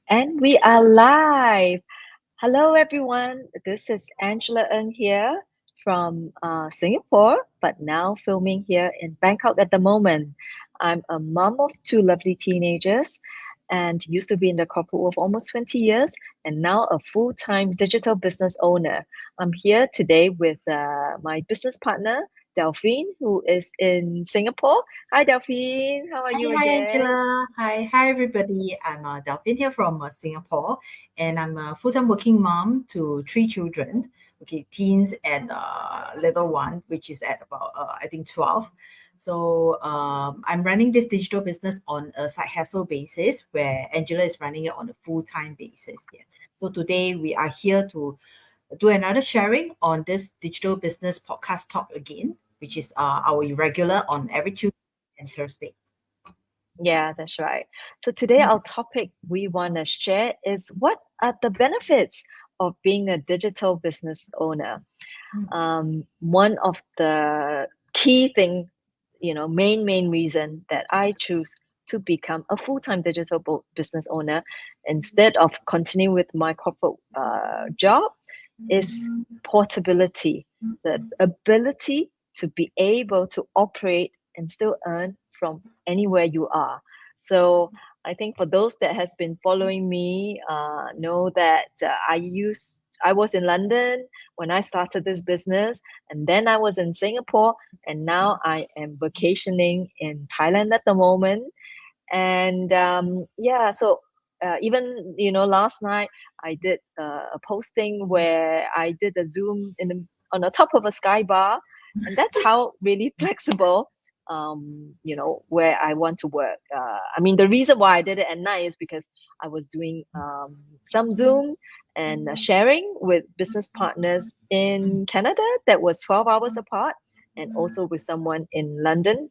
And we are live. Hello, everyone. This is Angela Ng here from Singapore, but now filming here in Bangkok at the moment. I'm a mom of two lovely teenagers and used to be in the corporate world for almost 20 years and now a full-time digital business owner. I'm here today with my business partner, Delphine, who is in Singapore. Hi, Delphine. How are Hi, you hi, again? Angela. Hi, everybody. I'm Delphine here from Singapore, and I'm a full-time working mom to three children. Okay, teens and little one, which is at about I think 12. So I'm running this digital business on a side hustle basis, where Angela is running it on a full-time basis. Yeah. So today we are here to do another sharing on this digital business podcast talk again, which is our regular on every Tuesday and Thursday. Yeah, that's right. So today our topic we want to share is what are the benefits of being a digital business owner? One of the key thing, main reason that I choose to become a full-time digital business owner instead of continuing with my corporate job is portability, the ability to be able to operate and still earn from anywhere you are. So I think for those that has been following me, know that I was in London when I started this business, and then I was in Singapore, and now I am vacationing in Thailand at the moment. And yeah, so even last night I did a posting where I did a zoom on the top of a sky bar, and that's how really flexible where I want to work. I mean, the reason why I did it at night is because I was doing some zoom and sharing with business partners in Canada that was 12 hours apart, and also with someone in London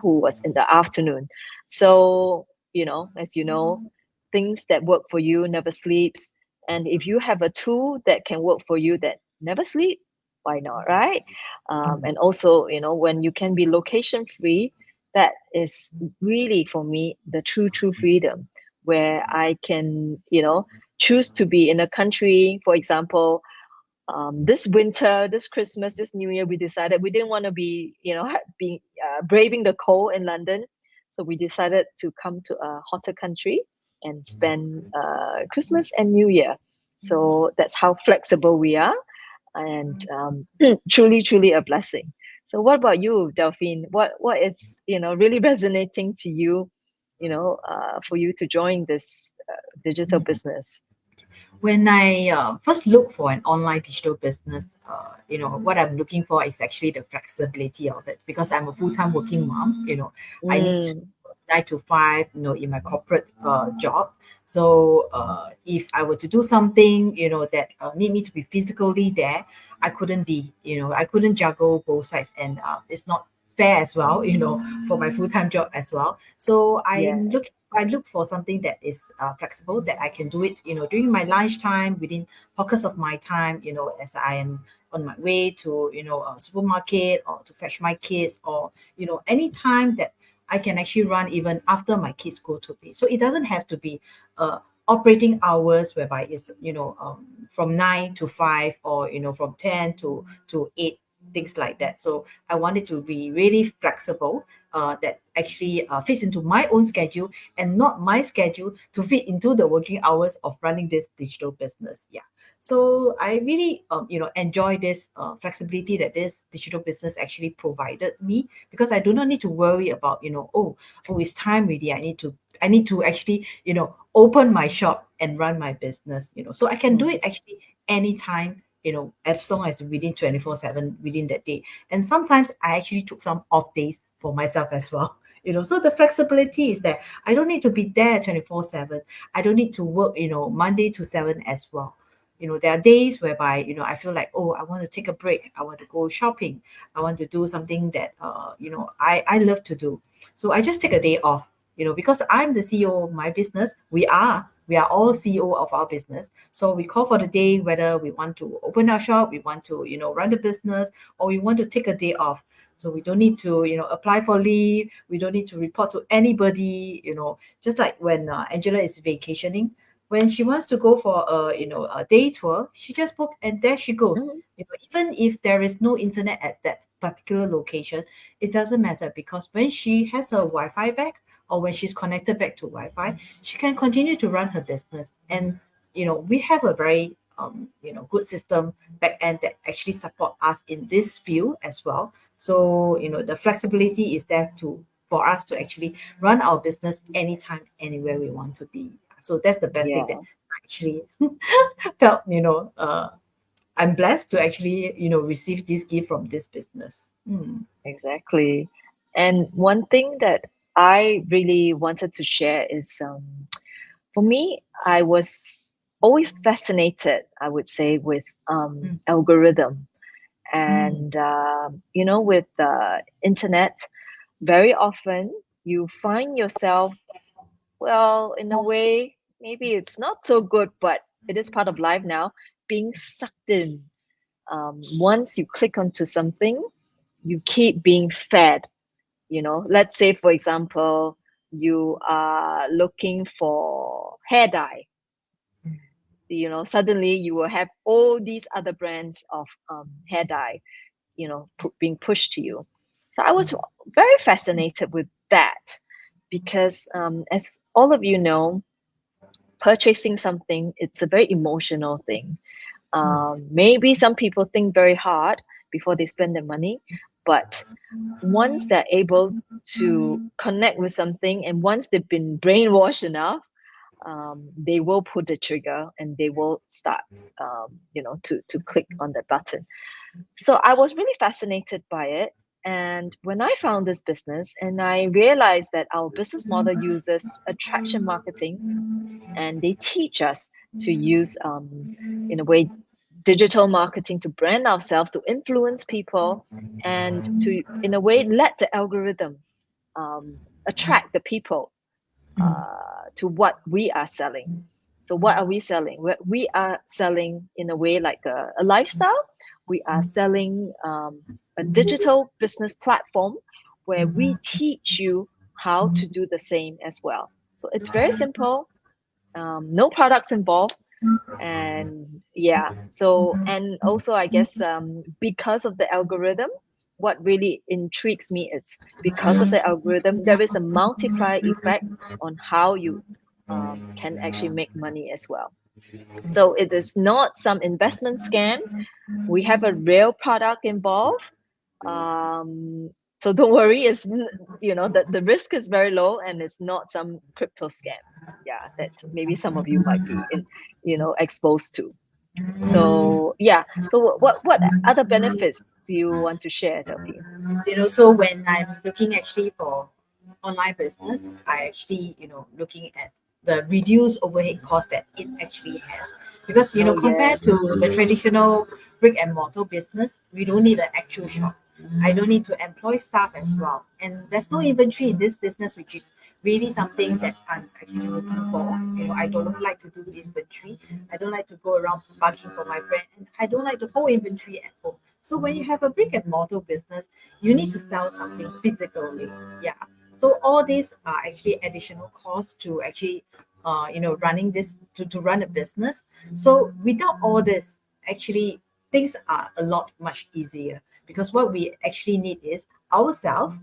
who was in the afternoon. So, as you know, things that work for you never sleeps. And if you have a tool that can work for you that never sleep, why not, right? And also, when you can be location free, that is really for me the true freedom where I can, choose to be in a country, for example, this winter, this Christmas, this New Year, we decided we didn't want to be, being braving the cold in London, so we decided to come to a hotter country and spend Christmas and New Year. So that's how flexible we are, and truly a blessing. So, what about you, Delphine? What is really resonating to you, for you to join this digital business? When I first look for an online digital business, what I'm looking for is actually the flexibility of it because I'm a full-time working mom. I need to Mm, 9 to 5, in my corporate job. So if I were to do something, that need me to be physically there, I couldn't be, I couldn't juggle both sides, and it's not fair as well, for my full-time job as well. So yeah. I look for something that is flexible, that I can do it, during my lunchtime, within pockets of my time, as I am on my way to, a supermarket or to fetch my kids, or, any time that I can actually run even after my kids go to bed. So it doesn't have to be operating hours whereby it's, from 9 to 5, or, from 10 to 8, things like that. So I wanted to be really flexible, that actually fits into my own schedule and not my schedule to fit into the working hours of running this digital business. Yeah. So I really, enjoy this flexibility that this digital business actually provided me, because I do not need to worry about, oh, it's time really. I need to actually, open my shop and run my business. So I can do it Mm. actually anytime, as long as within 24/7 within that day. And sometimes I actually took some off days for myself as well. So the flexibility is that I don't need to be there 24/7. I don't need to work, Monday to 7 as well. There are days whereby, I feel like, oh, I want to take a break. I want to go shopping. I want to do something that, I love to do. So I just take a day off, because I'm the CEO of my business. We are all CEO of our business. So we call for the day, whether we want to open our shop, we want to, run the business, or we want to take a day off. So we don't need to, apply for leave. We don't need to report to anybody, just like when Angela is vacationing. when she wants to go for a day tour, she just book and there she goes. Mhm. Even if there is no internet at that particular location, it doesn't matter, because when she has a Wi-Fi back, or when she's connected back to Wi-Fi, she can continue to run her business. And we have a very good system back end that actually support us in this field as well. So the flexibility is there to for us to actually run our business anytime, anywhere we want to be. So that's the best thing that Yeah, I actually felt. I'm blessed to actually receive this gift from this business. exactly. And one thing that I really wanted to share is for me, I was always fascinated, I would say, with Mm, algorithm. mm, And with the internet, very often you find yourself, well, in a way, maybe it's not so good, but it is part of life now, being sucked in. Once you click onto something, you keep being fed. Let's say, for example, you are looking for hair dye. mm, Suddenly you will have all these other brands of hair dye, being pushed to you. So I was mm, very fascinated with that because, as all of you know, purchasing something, it's a very emotional thing. mm, Maybe some people think very hard before they spend their money, but once they're able to connect with something, and once they've been brainwashed enough, they will pull the trigger and they will start, to click on that button. So I was really fascinated by it. And when I found this business and I realized that our business model uses attraction marketing, and they teach us to use, in a way, digital marketing to brand ourselves, to influence people, and to, in a way, let the algorithm attract the people to what we are selling. So, what are we selling? We are selling, in a way, like a lifestyle. We are selling a digital business platform where we teach you how to do the same as well. So, it's very simple, no products involved. And yeah, so, and also, I guess, because of the algorithm, what really intrigues me is, because of the algorithm, there is a multiplier effect on how you can actually make money as well. So it is not some investment scam. We have a real product involved. um, so don't worry, the risk is very low, and it's not some crypto scam, yeah, that maybe some of you might be exposed to. So yeah, so what other benefits do you want to share, Delphi? So when I'm looking actually for online business, I actually, looking at the reduced overhead cost that it actually has. Because, Oh compared yes. to the traditional brick and mortar business, we don't need an actual shop. I don't need to employ staff as well. And there's no inventory in this business, which is really something that I'm actually looking for. I don't like to do inventory. I don't like to go around bugging for my brand. And I don't like to hold inventory at home. So when you have a brick and mortar business, you need to sell something physically. Yeah. So all these are actually additional costs to actually, running this to run a business. So without all this, actually things are a lot much easier, because what we actually need is ourselves,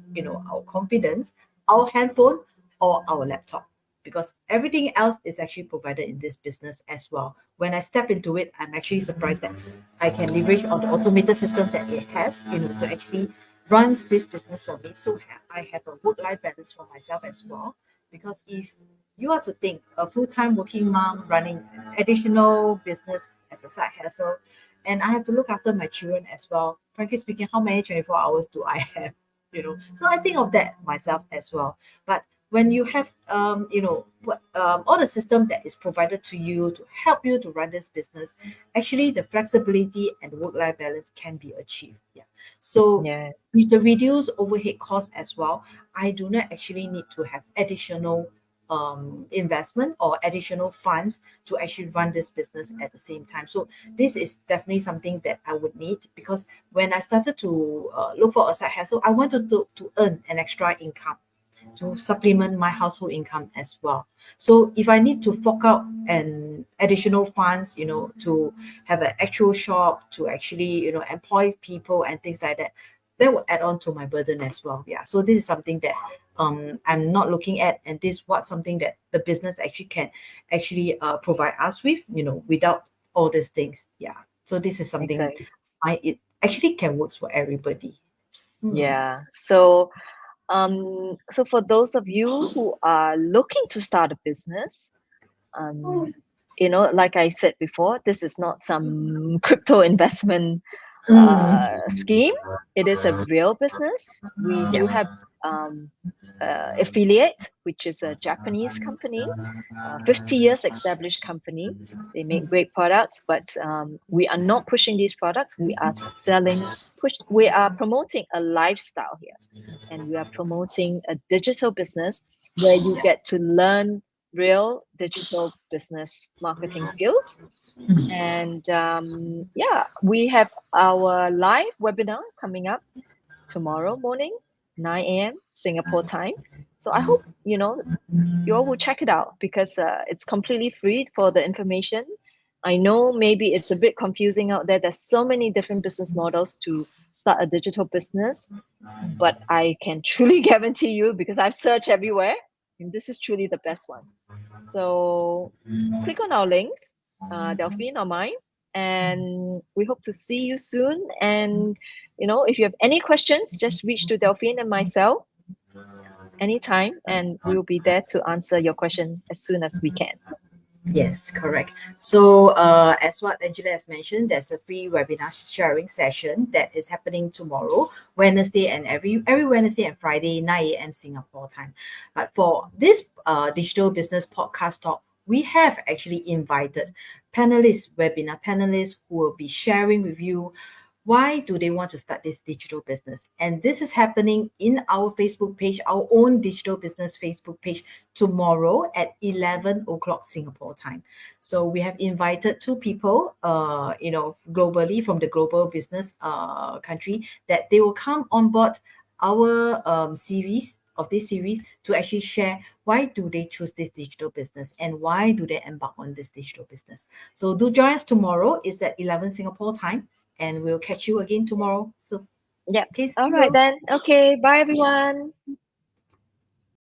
our confidence, our handphone, or our laptop, because everything else is actually provided in this business as well. When I step into it, I'm actually surprised that I can leverage on the automated system that it has, to actually runs this business for me. So I have a work-life balance for myself as well. Because if you are to think a full-time working mom running an additional business as a side hustle, and I have to look after my children as well. Frankly speaking, how many 24 hours do I have? So I think of that myself as well. But when you have all the system that is provided to you to help you to run this business, actually the flexibility and work-life balance can be achieved. Yeah. So Yeah. with the reduced overhead cost as well, I do not actually need to have additional investment or additional funds to actually run this business at the same time. So this is definitely something that I would need, because when I started to look for a side hustle, I wanted to earn an extra income. to supplement my household income as well. So if I need to fork out an additional funds, to have an actual shop, to actually, employ people and things like that, that will add on to my burden as well. Yeah. So this is something that I'm not looking at, and this is what something that the business actually can actually provide us with, without all these things. Yeah. So this is something Exactly. it actually can work for everybody. Yeah. So for those of you who are looking to start a business, like I said before, this is not some crypto investment scheme. It is a real business. We do have um, Affiliate, which is a Japanese company, 50 years established company. They make great products, but we are not pushing these products. We are promoting a lifestyle here, and we are promoting a digital business where you get to learn real digital business marketing skills. And yeah, we have our live webinar coming up tomorrow morning, 9 a.m. Singapore time. So I hope you all will check it out, because it's completely free for the information. I know maybe it's a bit confusing out there. There's so many different business models to start a digital business, but I can truly guarantee you, because I've searched everywhere, and this is truly the best one. So click on our links, Delphine or mine, and we hope to see you soon. And if you have any questions, just reach to Delphine and myself anytime, and we will be there to answer your question as soon as we can. Yes, correct. So, as what Angela has mentioned, there's a free webinar sharing session that is happening tomorrow, Wednesday, and every Wednesday and Friday, 9 a.m. Singapore time. But for this digital business podcast talk, we have actually invited webinar panelists who will be sharing with you why do they want to start this digital business. And this is happening in our Facebook page, our own digital business Facebook page, tomorrow at 11 o'clock Singapore time. So we have invited two people, globally from the global business country, that they will come on board our series to actually share why do they choose this digital business and why do they embark on this digital business. So do join us tomorrow. It's at 11 Singapore time, and we'll catch you again tomorrow. So Yep. okay, see All you right all. then. Okay. Bye, everyone.